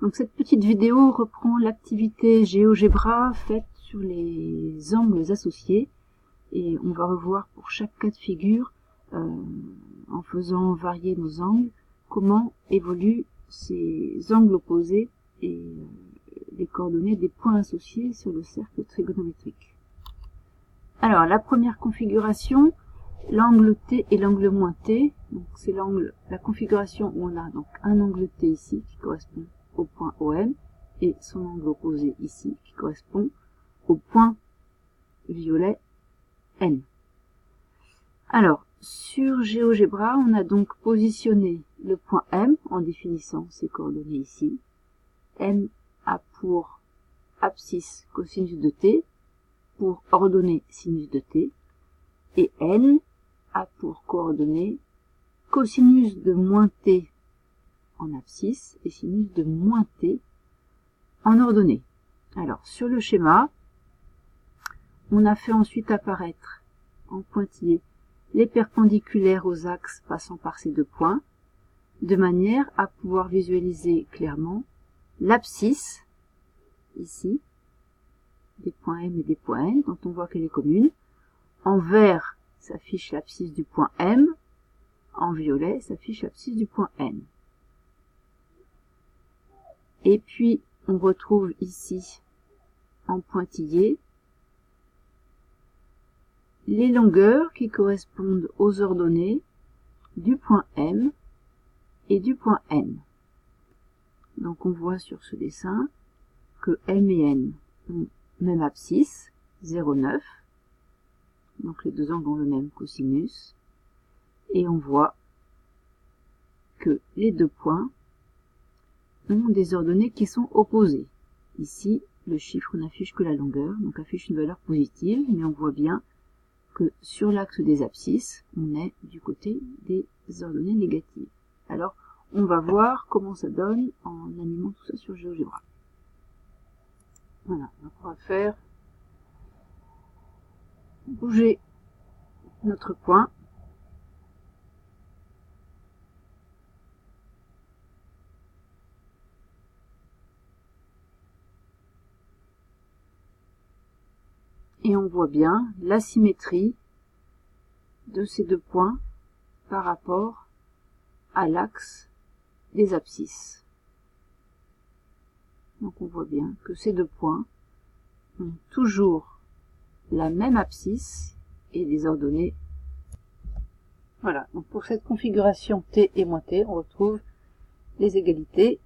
Donc cette petite vidéo reprend l'activité GeoGebra faite sur les angles associés, et on va revoir pour chaque cas de figure, en faisant varier nos angles, comment évoluent ces angles opposés et les coordonnées des points associés sur le cercle trigonométrique. Alors la première configuration, l'angle T et l'angle moins T, donc c'est la configuration où on a donc un angle T ici qui correspond au point OM et son angle opposé ici qui correspond au point violet N. Alors sur GeoGebra, on a donc positionné le point M en définissant ses coordonnées ici. M a pour abscisse cosinus de T, pour ordonnée sinus de T, et N a pour coordonnées cosinus de moins T en abscisse et sinus de moins T en ordonnée. Alors sur le schéma, on a fait ensuite apparaître en pointillé les perpendiculaires aux axes passant par ces deux points, de manière à pouvoir visualiser clairement l'abscisse, ici, des points M et des points N, dont on voit qu'elle est commune. En vert s'affiche l'abscisse du point M, en violet s'affiche l'abscisse du point N. Et puis on retrouve ici, en pointillé, les longueurs qui correspondent aux ordonnées du point M et du point N. Donc on voit sur ce dessin que M et N ont même abscisse, 0,9. Donc les deux angles ont le même cosinus. Et on voit que les deux points ont des ordonnées qui sont opposées. Ici, le chiffre n'affiche que la longueur, donc affiche une valeur positive, mais on voit bien que sur l'axe des abscisses, on est du côté des ordonnées négatives. Alors, on va voir comment ça donne en animant tout ça sur GeoGebra. Voilà, donc on va faire bouger notre point. Et on voit bien la symétrie de ces deux points par rapport à l'axe des abscisses. Donc on voit bien que ces deux points ont toujours la même abscisse et des ordonnées. Voilà, donc pour cette configuration T et moins T, on retrouve les égalités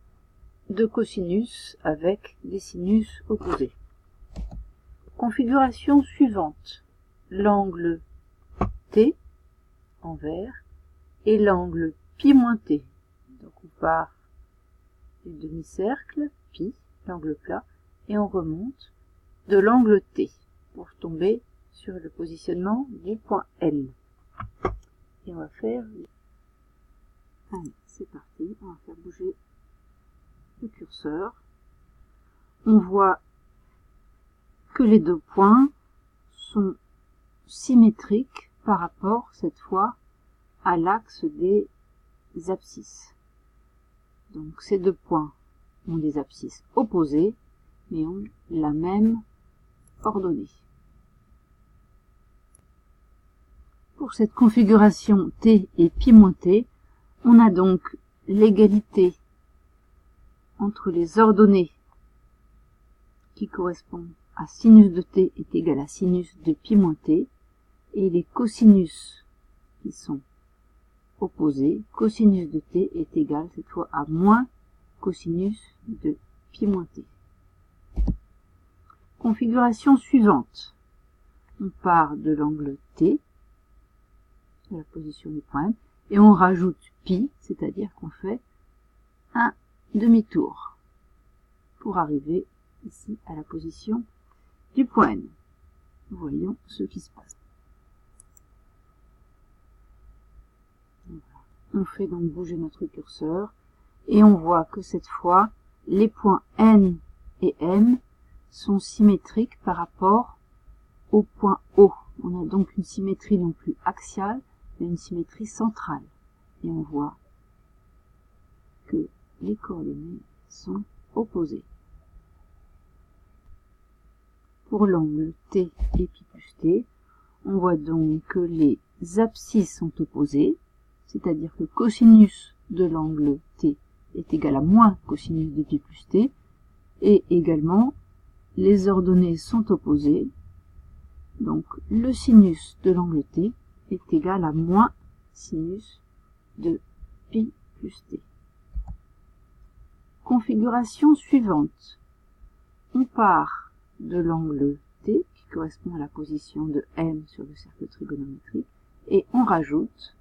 de cosinus avec des sinus opposés. Configuration suivante, l'angle T en vert et l'angle pi-t. Donc on part du demi-cercle, pi, l'angle plat, et on remonte de l'angle T pour tomber sur le positionnement du point N. Et on va faire... Allez, c'est parti, on va faire bouger le curseur. On voit que les deux points sont symétriques par rapport, cette fois, à l'axe des abscisses. Donc ces deux points ont des abscisses opposées, mais ont la même ordonnée. Pour cette configuration T et pi-t, on a donc l'égalité entre les ordonnées qui correspondent à sinus de t est égal à sinus de pi-t et les cosinus qui sont opposés, cosinus de t est égal cette fois à moins cosinus de pi-t. Configuration suivante. On part de l'angle T, de la position du point M, et on rajoute pi, c'est-à-dire qu'on fait un demi-tour pour arriver ici à la position du point N. Voyons ce qui se passe. On fait donc bouger notre curseur et on voit que cette fois, les points N et M sont symétriques par rapport au point O. On a donc une symétrie non plus axiale, mais une symétrie centrale. Et on voit que les coordonnées sont opposé. Pour l'angle T et pi plus T, on voit donc que les abscisses sont opposées, c'est-à-dire que cosinus de l'angle T est égal à moins cosinus de pi plus T, et également les ordonnées sont opposées, donc le sinus de l'angle T est égal à moins sinus de pi plus T. Configuration suivante. On part de l'angle T, qui correspond à la position de M sur le cercle trigonométrique, et on rajoute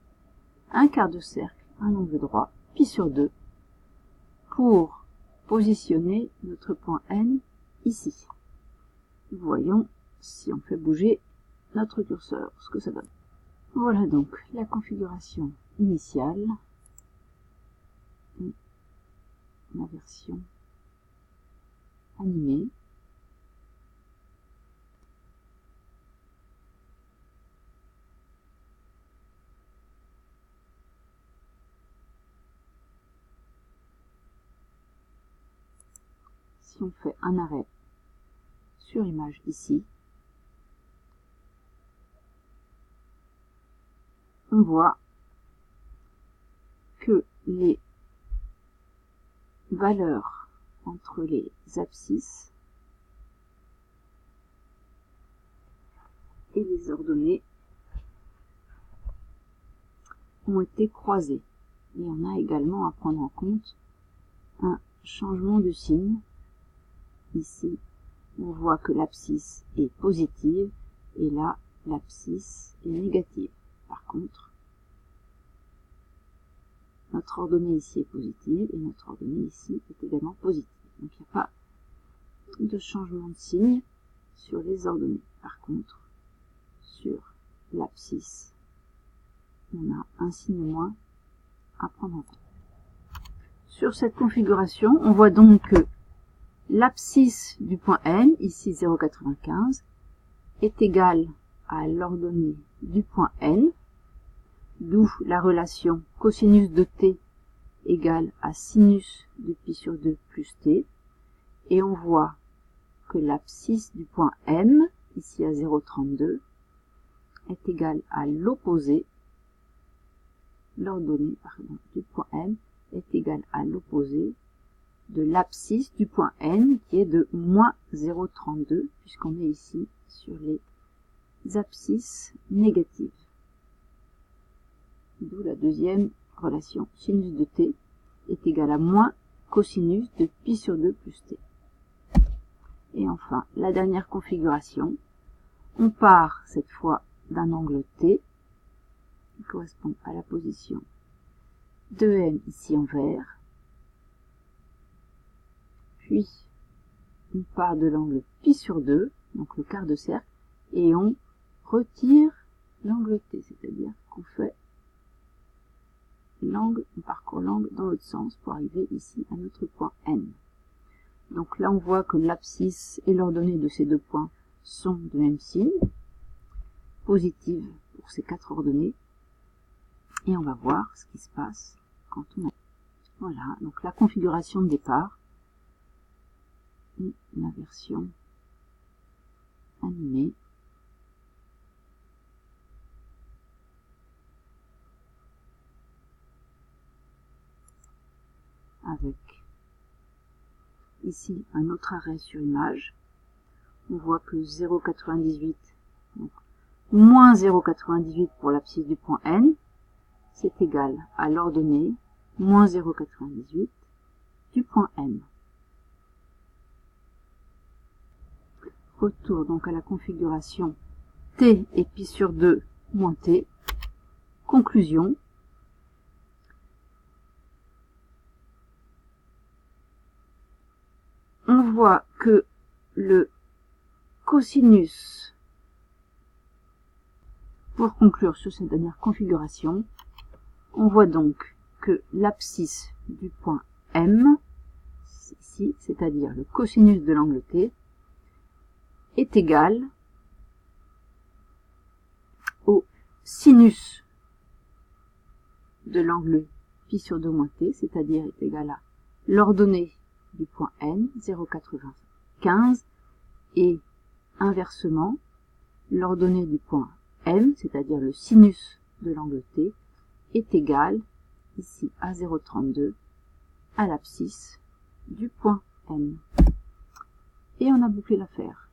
un quart de cercle, un angle droit, pi sur 2, pour positionner notre point N ici. Voyons si on fait bouger notre curseur, ce que ça donne. Voilà donc la configuration initiale, la version animée. Si on fait un arrêt sur image ici, on voit que les valeurs entre les abscisses et les ordonnées ont été croisées. Et on a également à prendre en compte un changement de signe. Ici, on voit que l'abscisse est positive et là, l'abscisse est négative. Par contre, notre ordonnée ici est positive et notre ordonnée ici est également positive. Donc il n'y a pas de changement de signe sur les ordonnées. Par contre, sur l'abscisse, on a un signe moins à prendre en compte. Sur cette configuration, on voit donc que l'abscisse du point N, ici 0,95, est égale à l'ordonnée du point N, d'où la relation cosinus de t égale à sinus de pi sur 2 plus t, et on voit que l'abscisse du point M, ici à 0,32, est égale à l'opposé, l'ordonnée du point M est égale à l'opposé de l'abscisse du point N, qui est de moins 0,32, puisqu'on est ici sur les abscisses négatives. D'où la deuxième relation, sinus de t est égal à moins cosinus de pi sur 2 plus t. Et enfin, la dernière configuration, on part cette fois d'un angle T, qui correspond à la position de M ici en vert, puis on part de l'angle pi sur 2, donc le quart de cercle, et on retire l'angle T, c'est-à-dire qu'on fait l'angle, on parcourt l'angle dans l'autre sens pour arriver ici à notre point N. Donc là on voit que l'abscisse et l'ordonnée de ces deux points sont de même signe, positive pour ces quatre ordonnées, et on va voir ce qui se passe quand on a. Voilà, donc la configuration de départ et la version animée. Avec ici un autre arrêt sur image. On voit que 0,98, donc moins 0,98 pour l'abscisse du point N, c'est égal à l'ordonnée moins 0,98 du point M. Retour donc à la configuration T et pi sur 2 moins T. Conclusion. On voit que le cosinus, pour conclure sur cette dernière configuration, on voit donc que l'abscisse du point M, ici, c'est-à-dire le cosinus de l'angle T, est égal au sinus de l'angle pi sur 2 moins t, c'est-à-dire est égal à l'ordonnée du point N, 0,95, et inversement, l'ordonnée du point M, c'est-à-dire le sinus de l'angle T, est égal, ici à 0,32, à l'abscisse du point N. Et on a bouclé l'affaire.